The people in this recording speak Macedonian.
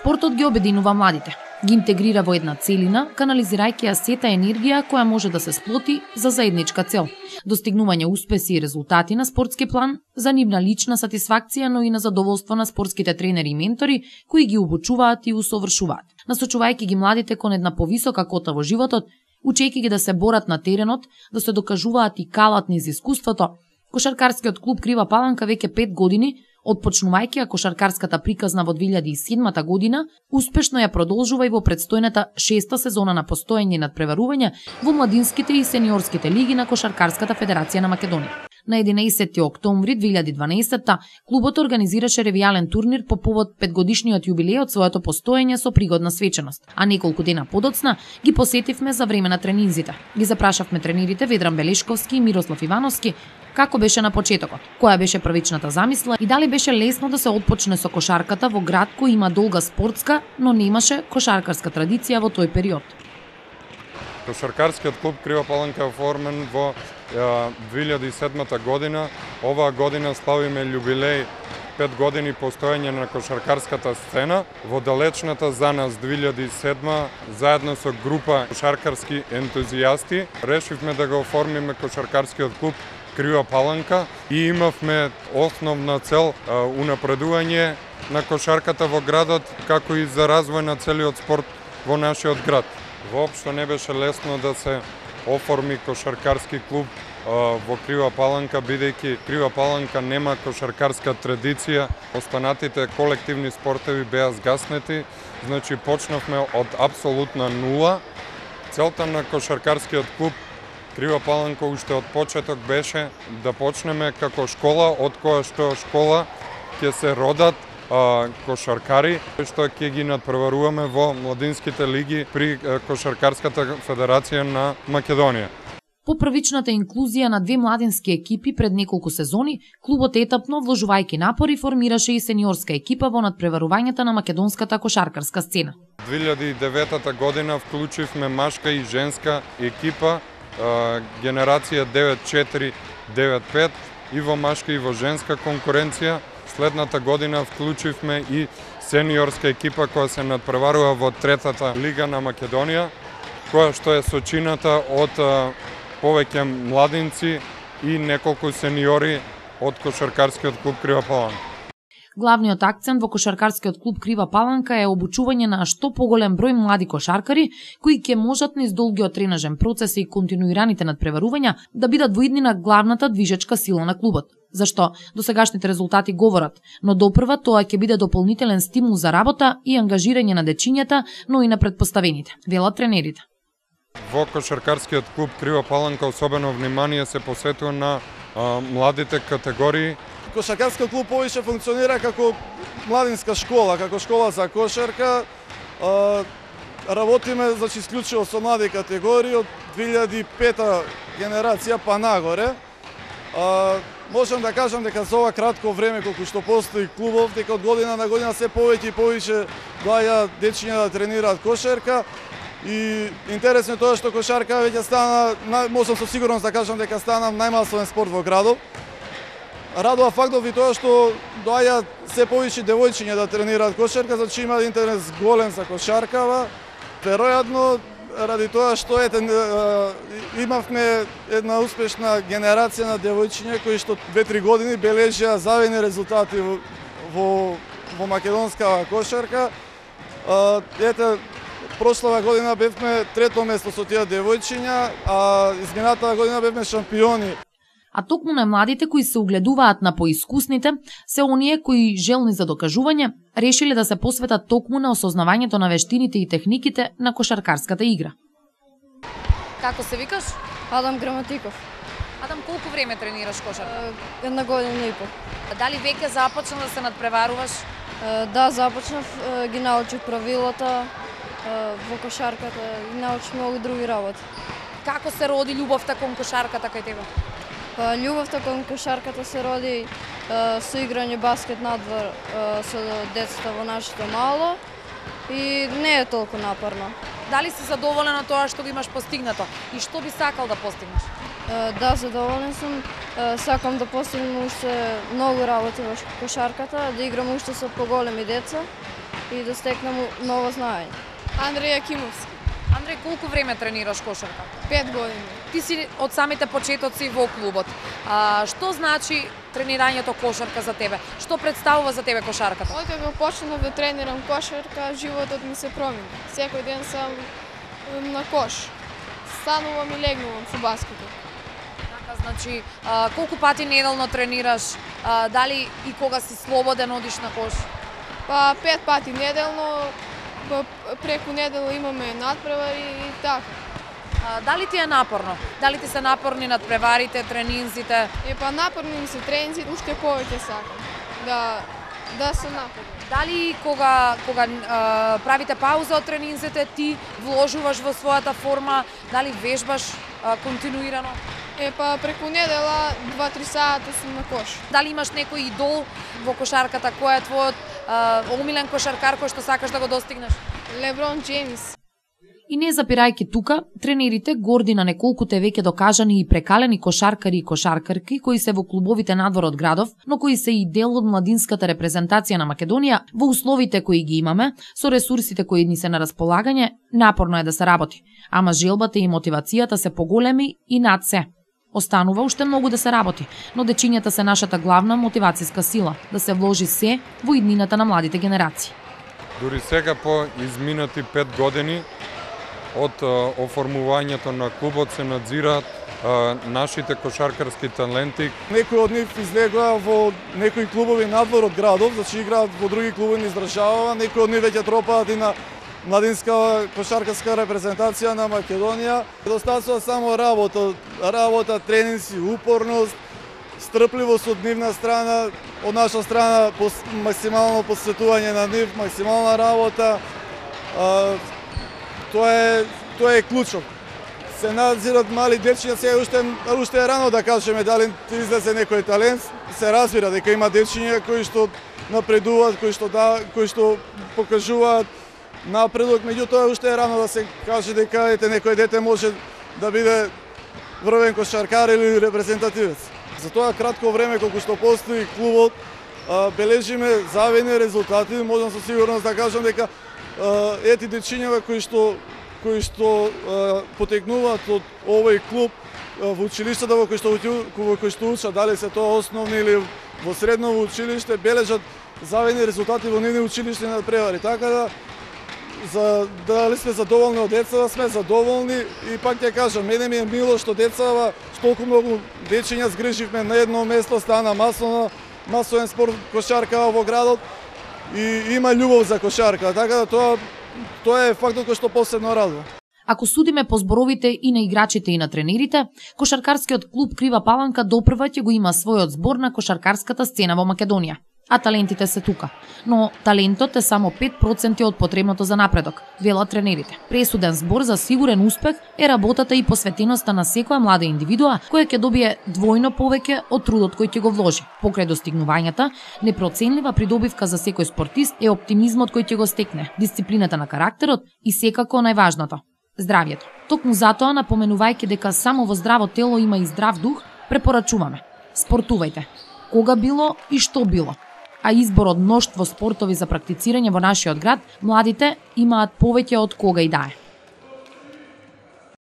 Спортот ги обединува младите, ги интегрира во една целина, канализирајќи ја сета енергија која може да се сплоти за заедничка цел. Достигнување успеси и резултати на спортски план, за нивна лична сатисфакција, но и на задоволство на спортските тренери и ментори кои ги обучуваат и усовршуваат. Насочувајќи ги младите кон една повисока кота во животот, учејќи ги да се борат на теренот, да се докажуваат и калат низ искуството, Кошаркарскиот клуб Крива Паланка веќе 5 години, отпочнувајќи ја кошаркарската приказна во 2007 година, успешно ја продолжува и во предстојната 6-та сезона на постоење и надпреварување во младинските и сениорските лиги на Кошаркарската федерација на Македонија. На 11 октомври 2012 клубот организираше ревијален турнир по повод 5-годишниот јубилеј од своето постоење со пригодна свеченост, а неколку дена подоцна ги посетивме за време на тренинзите. Ги запрашавме тренерите Ведран Белешковски и Мирослав Ивановски како беше на почетокот, која беше првичната замисла и дали беше лесно да се отпочне со кошарката во град кој има долга спортска, но немаше кошаркарска традиција во тој период. Кошаркарскиот клуб Крива Паланка е оформен во 2007 година. Оваа година славиме јубилеј 5 години постоење на кошаркарската сцена. Во далечната за нас 2007 заедно со група кошаркарски ентузијасти решивме да го оформиме Кошаркарскиот клуб Крива Паланка и имавме основна цел унапредување на кошарката во градот, како и за развој на целиот спорт во нашиот град. Воопшто не беше лесно да се оформи кошаркарски клуб во Крива Паланка, бидејќи Крива Паланка нема кошаркарска традиција, останатите колективни спортеви беа згаснети, значи почнавме од апсолутна нула. Целта на кошаркарскиот клуб Крива Паланка уште од почеток беше да почнеме како школа, од која што школа ќе се родат кошаркари, што ќе ги надпреваруваме во младинските лиги при Кошаркарската федерација на Македонија. По првичната инклузија на 2 младински екипи пред неколку сезони, клубот етапно, вложувајќи напори, формираше и сениорска екипа во надпреварувањата на македонската кошаркарска сцена. 2009 година вклучивме машка и женска екипа, генерација 94-95 и во машка и во женска конкуренција. Следната година вклучивме и сениорска екипа која се надпреварува во 3-та лига на Македонија, која што е сочината од повеќе младинци и неколку сениори од Кошаркарскиот клуб Крива Паланка. Главниот акцент во Кошаркарскиот клуб Крива Паланка е обучување на што поголем број млади кошаркари кои ќе можат низ долгиот тренажен процес и континуираните надпреварувања да бидат во иднина главната движечка сила на клубот. Зашто досегашните резултати говорат, но допрва тоа ќе биде дополнителен стимул за работа и ангажирање на дечињата, но и на предпоставените, велат тренерите. Во Кошаркарскиот клуб Крива Паланка особено внимание се посветува на младите категории. Кошаркарскиот клуб повеќе функционира како младинска школа, како школа за кошарка. Работиме значи исклучиво со млади категории од 2005 генерација па нагоре. Можам да кажам дека за ова кратко време колку што постои клубов, дека од година на година се повеќе и повеќе доаѓа дечиња да тренираат кошарка. И интересно е тоа што кошарка веќе стана, можам со сигурност да кажам дека стана најмасовен спорт во градот. Радува фактот и тоа што доаѓаат се повеќе девојчиња да тренираат кошарка, значи има интерес голем за кошаркава. Веројатно ради тоа што имавме една успешна генерација на девојчиња кои што 2-3 години бележеа завидни резултати во македонска кошарка. Ете, прошлава година бевме трето место со тие девојчиња, а изминатата година бевме шампиони. А токму на младите кои се угледуваат на поискусните, се оние кои желни за докажување, решиле да се посветат токму на осознавањето на вештините и техниките на кошаркарската игра. Како се викаш? Адам Граматиков. Адам, колку време тренираш кошарка? 1 година и пол. Дали веќе започна да се надпреваруваш? Да, започнав, ги научив правилата во кошарката и научив многу други работи. Како се роди љубовта кон кошарката кај тебе? Љубовта кон кошарката се роди со играње баскет надвор со децата во нашето мало и не е толку напорно. Дали си задоволен на тоа што го имаш постигнато и што би сакал да постигнеш? Да, задоволен сум. Сакам да постигнем уште многу работи во кошарката, да играм уште со поголеми деца и да стекнам ново знаење. Андреј Јакимовски. Андреј, колку време тренираш кошарка? 5 години. Ти си од самите почетоци во клубот. Што значи тренирањето кошарка за тебе? Што представува за тебе кошарката? Откако почнав да тренирам кошарка, животот ми се промени. Секој ден сам на кош. Станувам и легнувам со баскетот. Така, значи, колку пати неделно тренираш? Дали и кога си слободен одиш на кош? Па 5 пати неделно, преку недела имаме надпревари и така. Дали ти е напорно? Дали ти се напорни надпреварите, тренинзите? Па напорни ми се тренинзите, уште повеќе сакам. Да се напорни. Дали кога правите пауза од тренинзите, ти вложуваш во својата форма, дали вежбаш континуирано? Па преку недела 2-3 сата сум на кош. Дали имаш некој идол во кошарката, кој е твојот омилен кошаркар кој што сакаш да го достигнеш? Леброн Джеймс. И не запирајќи тука, тренерите, горди на неколкуте веќе докажани и прекалени кошаркари и кошаркарки кои се во клубовите надвор од градов, но кои се и дел од младинската репрезентација на Македонија, во условите кои ги имаме, со ресурсите кои ни се на располагање, напорно е да се работи, ама желбата и мотивацијата се поголеми и над се. Останува уште многу да се работи, но дечињата се нашата главна мотивацијска сила, да се вложи се во иднината на младите генерации. Дури сега по изминати 5 години од оформувањето на клубот се надзираат нашите кошаркарски таленти. Некои од нив излегоа во некои клубови надвор од градов, значи играат во други клубови низ држава, некои од нив веќе тропаат и на младинска кошаркарска репрезентација на Македонија. Достатува само работа, тренинзи, упорност, стрпливост од нивна страна, од наша страна максимално посветување на нив, максимална работа. Тоа е клучок. Се надзират мали дечиња, сега уште е рано да кажеме дали излезе некој талент, се разбира дека има дечиња кои што напредуваат, кои што покажуваат напредок, меѓутоа уште е рано да се каже дека некој дете може да биде врвен кошаркар или репрезентативец. За тоа кратко време колку што постои клубот, бележиме завидни резултати, можам со сигурност да кажам дека ети дечињава кои што потекнуваат од овој клуб во училиштата во кои што учат, дали се тоа основни или во средно училиште, бележат завидни резултати во нивни училишни надпревари. Така дали сме задоволни од децава, сме задоволни и пак ќе кажам, мене ми е мило што децава, толку многу дечиња згриживме на едно место, стана масовен спорт кошарка во градот и има љубов за кошарка, така да тоа е фактот кој што посебно радува. Ако судиме по зборовите и на играчите и на тренерите, кошаркарскиот клуб Крива Паланка допрва ќе го има својот збор на кошаркарската сцена во Македонија. А талентите се тука. Но талентот е само 5% од потребното за напредок, велат тренерите. Пресуден збор за сигурен успех е работата и посветеноста на секоја млада индивидуа која ќе добие двојно повеќе од трудот кој ќе го вложи. Покрај достигнувањата, непроценлива придобивка за секој спортист е оптимизмот кој ќе го стекне, дисциплината на карактерот и секако најважното – здравјето. Токму затоа, напоменувајќи дека само во здраво тело има и здрав дух, препорачуваме: спортувајте. Кога било и што било. А избор од мноштво спортови за практицирање во нашиот град, младите имаат повеќе од кога и да е.